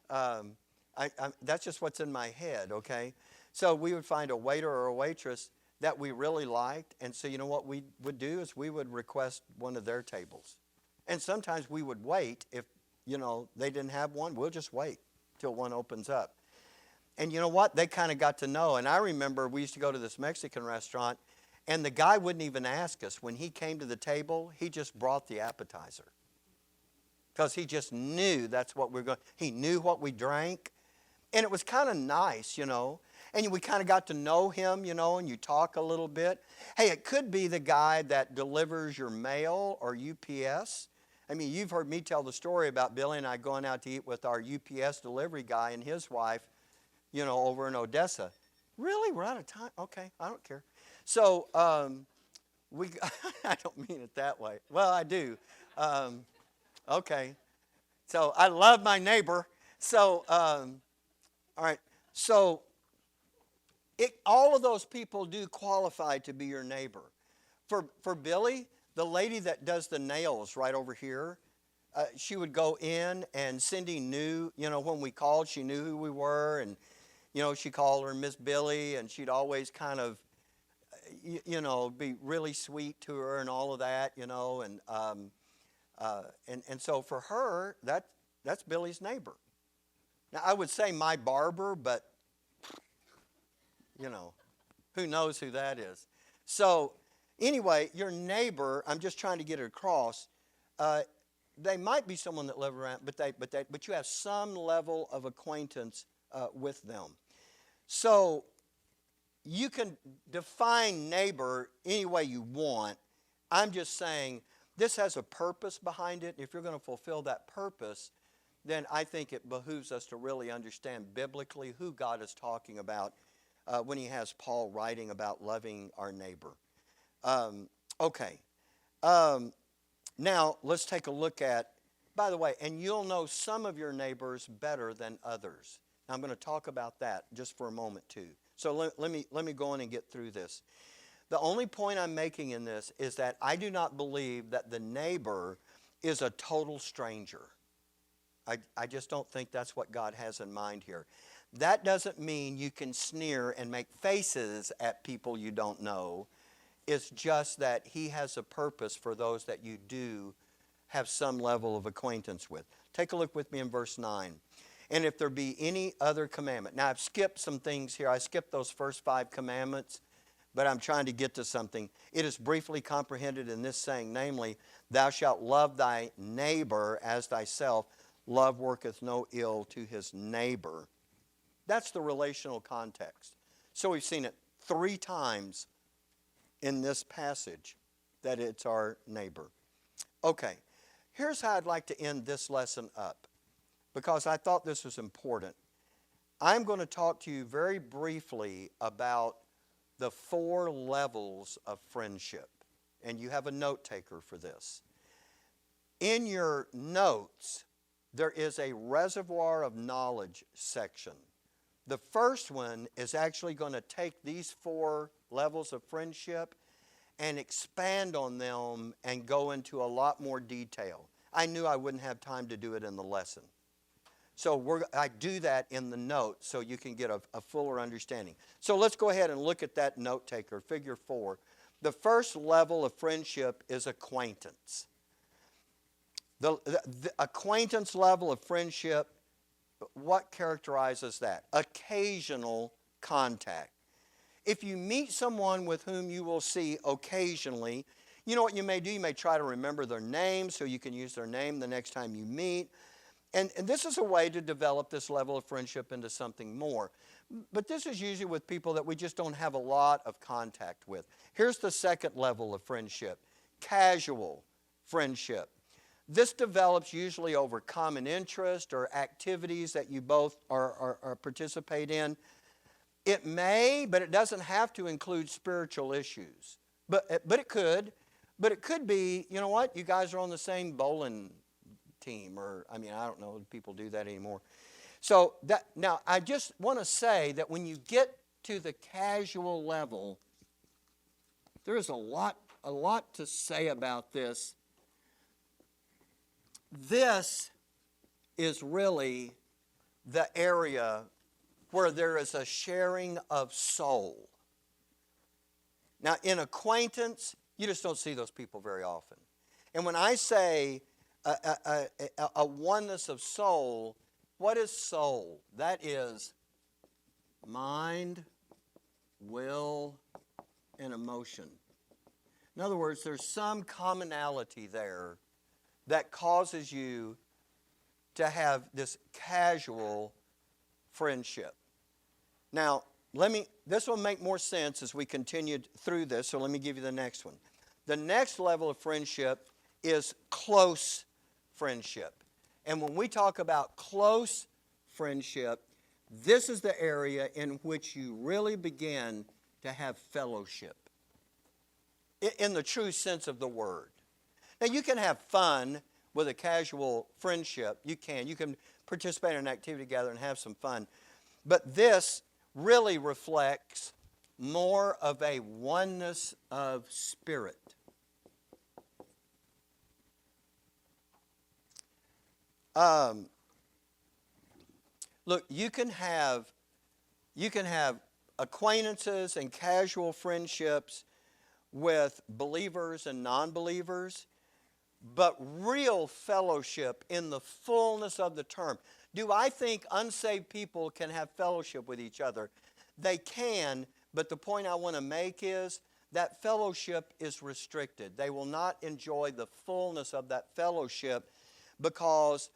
That's just what's in my head, okay? So we would find a waiter or a waitress that we really liked, and so you know what we would do is we would request one of their tables. And sometimes we would wait. If, they didn't have one, we'll just wait till one opens up. And you know what? They kind of got to know. And I remember we used to go to this Mexican restaurant, and the guy wouldn't even ask us. When he came to the table, he just brought the appetizer. Because he just knew that's what we were going. He knew what we drank. And it was kind of nice, And we kind of got to know him, and you talk a little bit. Hey, it could be the guy that delivers your mail or UPS. I mean, you've heard me tell the story about Billy and I going out to eat with our UPS delivery guy and his wife, over in Odessa. Really? We're out of time? Okay, I don't care. So we, I don't mean it that way. Well, I do. Okay. So I love my neighbor. So, all right. So all of those people do qualify to be your neighbor. For Billy, the lady that does the nails right over here, she would go in, and Cindy knew, when we called, she knew who we were, and, she called her Miss Billy, and she'd always kind of, be really sweet to her and all of that, and so for her, that's Billy's neighbor. Now, I would say my barber, but, who knows who that is. So, anyway, your neighbor, I'm just trying to get it across, they might be someone that live around, but you have some level of acquaintance with them. So, you can define neighbor any way you want. I'm just saying this has a purpose behind it. If you're going to fulfill that purpose, then I think it behooves us to really understand biblically who God is talking about when he has Paul writing about loving our neighbor. Okay. Now, let's take a look at, by the way, and you'll know some of your neighbors better than others. Now, I'm going to talk about that just for a moment, too. So let me go on and get through this. The only point I'm making in this is that I do not believe that the neighbor is a total stranger. I just don't think that's what God has in mind here. That doesn't mean you can sneer and make faces at people you don't know. It's just that he has a purpose for those that you do have some level of acquaintance with. Take a look with me in verse 9. And if there be any other commandment. Now, I've skipped some things here. I skipped those first 5 commandments, but I'm trying to get to something. It is briefly comprehended in this saying, namely, thou shalt love thy neighbor as thyself. Love worketh no ill to his neighbor. That's the relational context. So we've seen it 3 times in this passage that it's our neighbor. Okay, here's how I'd like to end this lesson up, because I thought this was important. I'm going to talk to you very briefly about the 4 levels of friendship, and you have a note taker for this. In your notes, there is a reservoir of knowledge section. The first one is actually going to take these 4 levels of friendship and expand on them and go into a lot more detail. I knew I wouldn't have time to do it in the lesson. So I do that in the note so you can get a fuller understanding. So let's go ahead and look at that note taker, figure 4. The first level of friendship is acquaintance. The acquaintance level of friendship, what characterizes that? Occasional contact. If you meet someone with whom you will see occasionally, you know what you may do? You may try to remember their name so you can use their name the next time you meet. And this is a way to develop this level of friendship into something more. But this is usually with people that we just don't have a lot of contact with. Here's the second level of friendship, casual friendship. This develops usually over common interest or activities that you both participate in. It may, but it doesn't have to include spiritual issues. But it could. But it could be, you know what, you guys are on the same bowling team, or, I don't know if people do that anymore. So now I just want to say that when you get to the casual level, there is a lot to say about this. This is really the area where there is a sharing of soul. Now, in acquaintance, you just don't see those people very often. And when I say a oneness of soul, what is soul? That is mind, will, and emotion. In other words, there's some commonality there that causes you to have this casual friendship. Now, this will make more sense as we continue through this, so let me give you the next one. The next level of friendship is close friendship. And when we talk about close friendship, this is the area in which you really begin to have fellowship in the true sense of the word. Now, you can have fun with a casual friendship. You can participate in an activity together and have some fun. But this really reflects more of a oneness of spirit. Look, you can have acquaintances and casual friendships with believers and non-believers, but real fellowship in the fullness of the term. Do I think unsaved people can have fellowship with each other? They can, but the point I want to make is that fellowship is restricted. They will not enjoy the fullness of that fellowship because,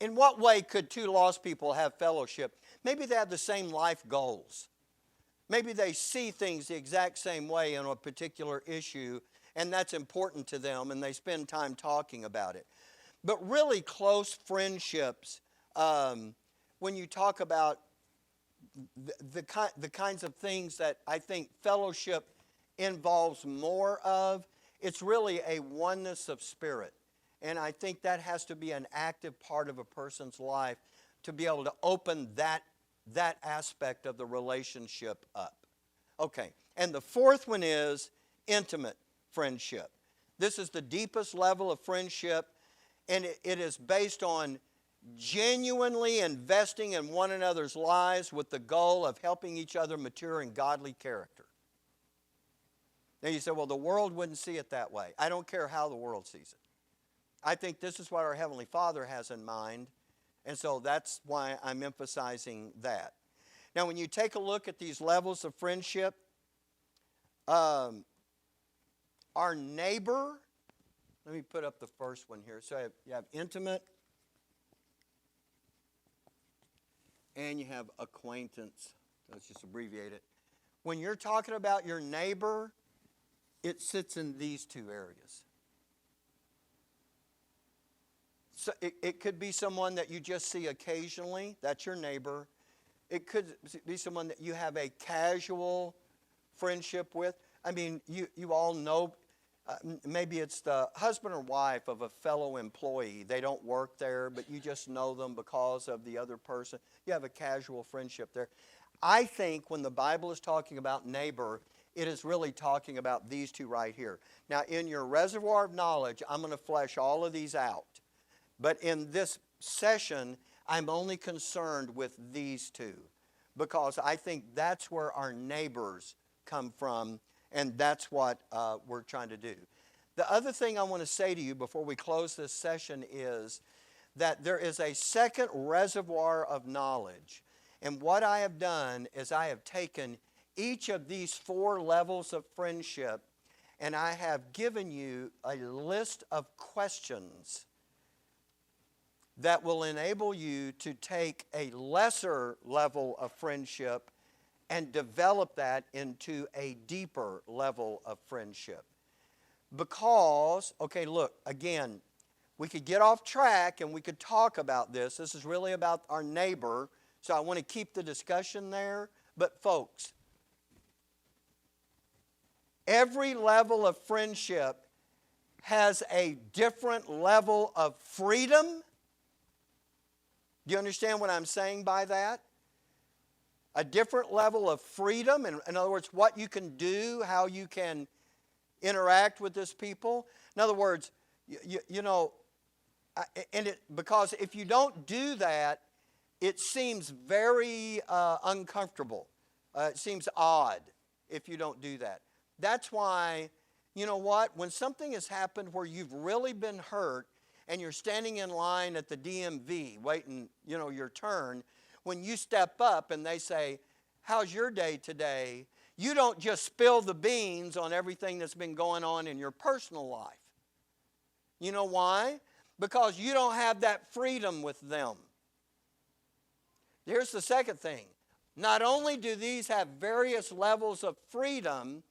in what way could two lost people have fellowship? Maybe they have the same life goals. Maybe they see things the exact same way on a particular issue, and that's important to them, and they spend time talking about it. But really close friendships, when you talk about the kinds of things that I think fellowship involves more of, it's really a oneness of spirit. And I think that has to be an active part of a person's life to be able to open that aspect of the relationship up. Okay, and the fourth one is intimate friendship. This is the deepest level of friendship, and it is based on genuinely investing in one another's lives with the goal of helping each other mature in godly character. Now you say, well, the world wouldn't see it that way. I don't care how the world sees it. I think this is what our Heavenly Father has in mind, and so that's why I'm emphasizing that. Now, when you take a look at these levels of friendship, our neighbor, let me put up the first one here. So you have intimate, and you have acquaintance. Let's just abbreviate it. When you're talking about your neighbor, it sits in these two areas. So it could be someone that you just see occasionally. That's your neighbor. It could be someone that you have a casual friendship with. You all know, maybe it's the husband or wife of a fellow employee. They don't work there, but you just know them because of the other person. You have a casual friendship there. I think when the Bible is talking about neighbor, it is really talking about these two right here. Now, in your reservoir of knowledge, I'm going to flesh all of these out. But in this session, I'm only concerned with these two because I think that's where our neighbors come from, and that's what we're trying to do. The other thing I want to say to you before we close this session is that there is a second reservoir of knowledge. And what I have done is I have taken each of these four levels of friendship, and I have given you a list of questions that will enable you to take a lesser level of friendship and develop that into a deeper level of friendship. Because, okay, look, again, we could get off track and we could talk about this. This is really about our neighbor, so I want to keep the discussion there. But folks, every level of friendship has a different level of freedom. Do you understand what I'm saying by that? A different level of freedom. In other words, what you can do, how you can interact with this people. In other words, because if you don't do that, it seems very uncomfortable. It seems odd if you don't do that. That's why, you know what? When something has happened where you've really been hurt, and you're standing in line at the DMV waiting, your turn, when you step up and they say, how's your day today? You don't just spill the beans on everything that's been going on in your personal life. You know why? Because you don't have that freedom with them. Here's the second thing. Not only do these have various levels of freedom,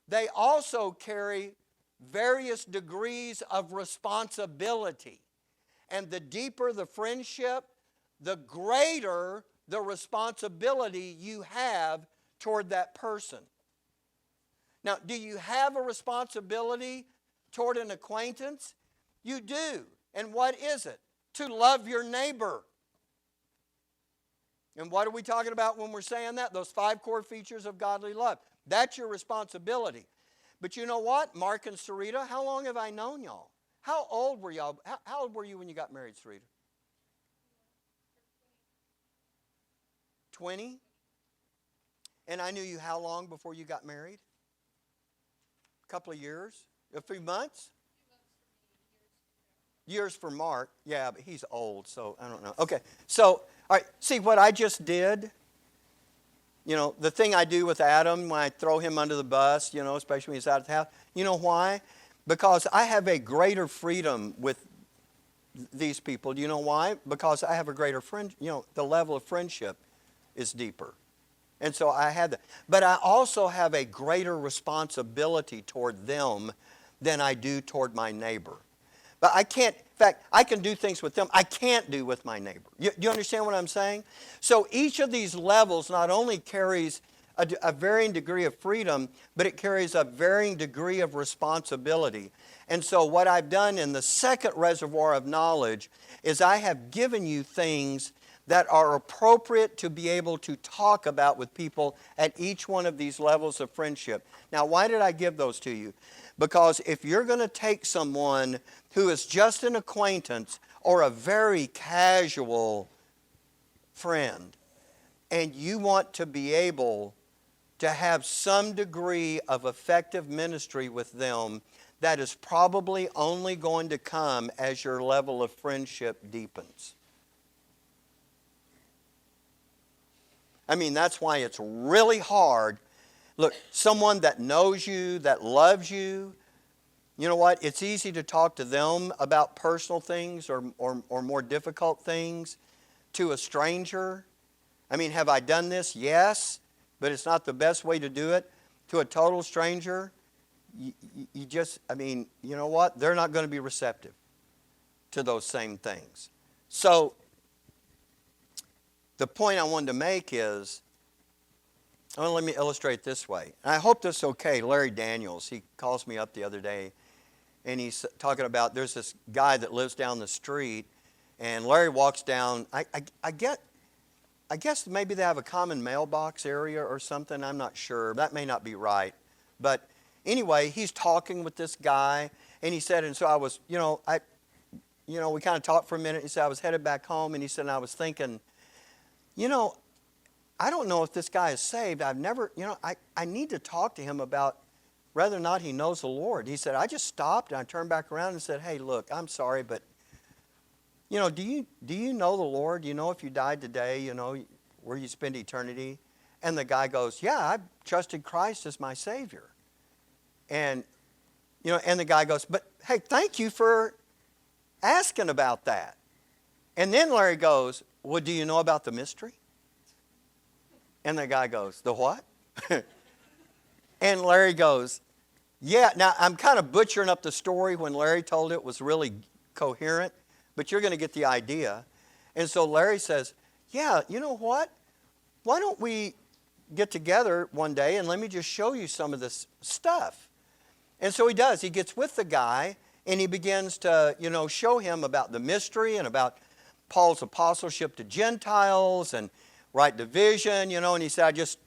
they also carry various degrees of responsibility. And the deeper the friendship, the greater the responsibility you have toward that person. Now, do you have a responsibility toward an acquaintance? You do. And what is it? To love your neighbor. And what are we talking about when we're saying that? Those 5 core features of godly love. That's your responsibility. But you know what? Mark and Sarita, how long have I known y'all? How old were y'all? How old were you when you got married, Sarita? 20? And I knew you how long before you got married? A couple of years? A few months? Years for Mark. Yeah, but he's old, so I don't know. Okay, so, all right, see what I just did? You know, the thing I do with Adam when I throw him under the bus, you know, especially when he's out of the house. You know why? Because I have a greater freedom with these people. Do you know why? Because I have a greater friend, you know, the level of friendship is deeper. And so I had that. But I also have a greater responsibility toward them than I do toward my neighbor. But I can't, in fact, I can do things with them I can't do with my neighbor. You understand what I'm saying? So each of these levels not only carries a varying degree of freedom, but it carries a varying degree of responsibility. And so what I've done in the second reservoir of knowledge is I have given you things that are appropriate to be able to talk about with people at each one of these levels of friendship. Now, why did I give those to you? Because if you're going to take someone who is just an acquaintance or a very casual friend, and you want to be able to have some degree of effective ministry with them, that is probably only going to come as your level of friendship deepens. I mean, that's why it's really hard. Look, someone that knows you, that loves you, you know what? It's easy to talk to them about personal things or more difficult things. To a stranger, I mean, have I done this? Yes, but it's not the best way to do it. To a total stranger, you just, I mean, you know what? They're not going to be receptive to those same things. So, the point I wanted to make is, let me illustrate this way. And I hope this is okay. Larry Daniels, he calls me up the other day, and he's talking about there's this guy that lives down the street, and Larry walks down. I guess maybe they have a common mailbox area or something. I'm not sure. That may not be right. But anyway, he's talking with this guy, and he said, and so I was, we kind of talked for a minute. He said, I was headed back home, and he said, and I was thinking, I don't know if this guy is saved. I've never, I need to talk to him about whether or not he knows the Lord. He said, I just stopped and I turned back around and said, hey, look, I'm sorry, but, do you know the Lord? Do you know if you died today, where you spend eternity? And the guy goes, yeah, I've trusted Christ as my Savior. And, and the guy goes, but hey, thank you for asking about that. And then Larry goes, well, do you know about the mystery? And the guy goes, the what? And Larry goes, yeah. Now, I'm kind of butchering up the story. When Larry told it was really coherent, but you're going to get the idea. And so Larry says, yeah, you know what? Why don't we get together one day and let me just show you some of this stuff? And so he does. He gets with the guy and he begins to, show him about the mystery and about Paul's apostleship to Gentiles and right division, and he said, I just,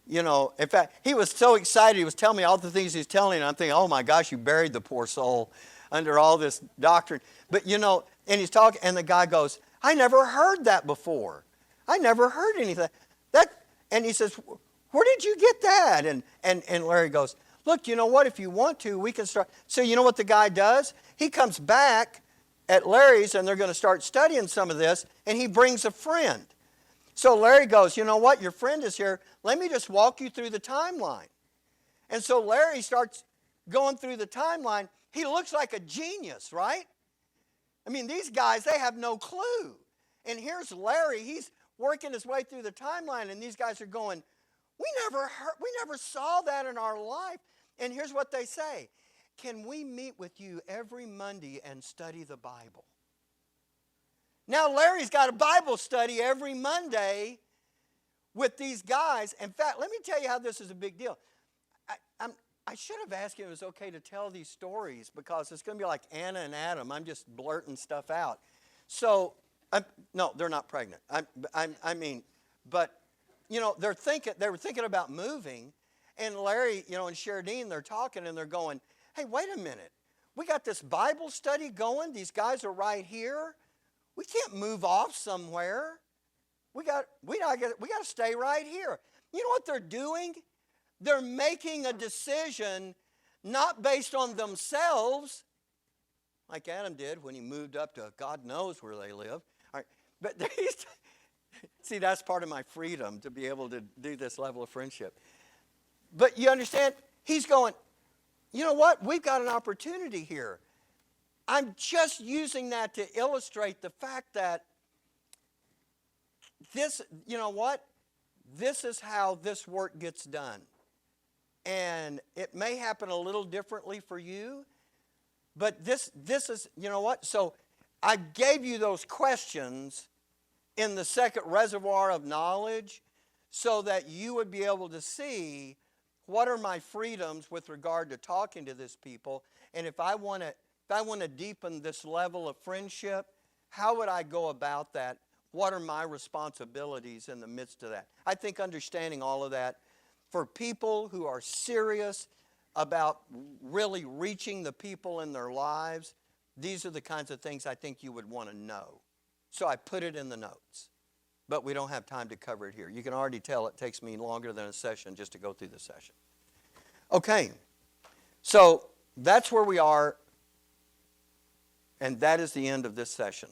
in fact, he was so excited. He was telling me all the things he's telling, and I'm thinking, oh my gosh, you buried the poor soul under all this doctrine. But, and he's talking, and the guy goes, I never heard that before. I never heard anything. And he says, where did you get that? And Larry goes, look, you know what, if you want to, we can start. So you know what the guy does? He comes back at Larry's, and they're going to start studying some of this, and he brings a friend. So Larry goes, you know what, your friend is here. Let me just walk you through the timeline. And so Larry starts going through the timeline. He looks like a genius, right? I mean, these guys, they have no clue. And here's Larry. He's working his way through the timeline, and these guys are going, we never saw that in our life. And here's what they say. can we meet with you every Monday and study the Bible? Now Larry's got a Bible study every Monday with these guys. In fact, let me tell you how this is a big deal. I should have asked you if it was okay to tell these stories because it's going to be like Anna and Adam. I'm just blurting stuff out. So, no, they're not pregnant. I mean, but, you know, they were thinking about moving, and Larry, you know, and Sheradine, they're talking, and they're going, hey, wait a minute. We got this Bible study going. These guys are right here. We can't move off somewhere. We got to stay right here. You know what they're doing? They're making a decision not based on themselves, like Adam did when he moved up to God knows where they live. All right, but see, that's part of my freedom to be able to do this level of friendship. But you understand? He's going, you know what? We've got an opportunity here. I'm just using that to illustrate the fact that this, you know what? This is how this work gets done. And it may happen a little differently for you, but this is, you know what? So I gave you those questions in the second reservoir of knowledge so that you would be able to see what are my freedoms with regard to talking to this people. And if I want to deepen this level of friendship, how would I go about that? What are my responsibilities in the midst of that? I think understanding all of that for people who are serious about really reaching the people in their lives, these are the kinds of things I think you would want to know. So I put it in the notes. But we don't have time to cover it here. You can already tell it takes me longer than a session just to go through the session. Okay, so that's where we are, and that is the end of this session.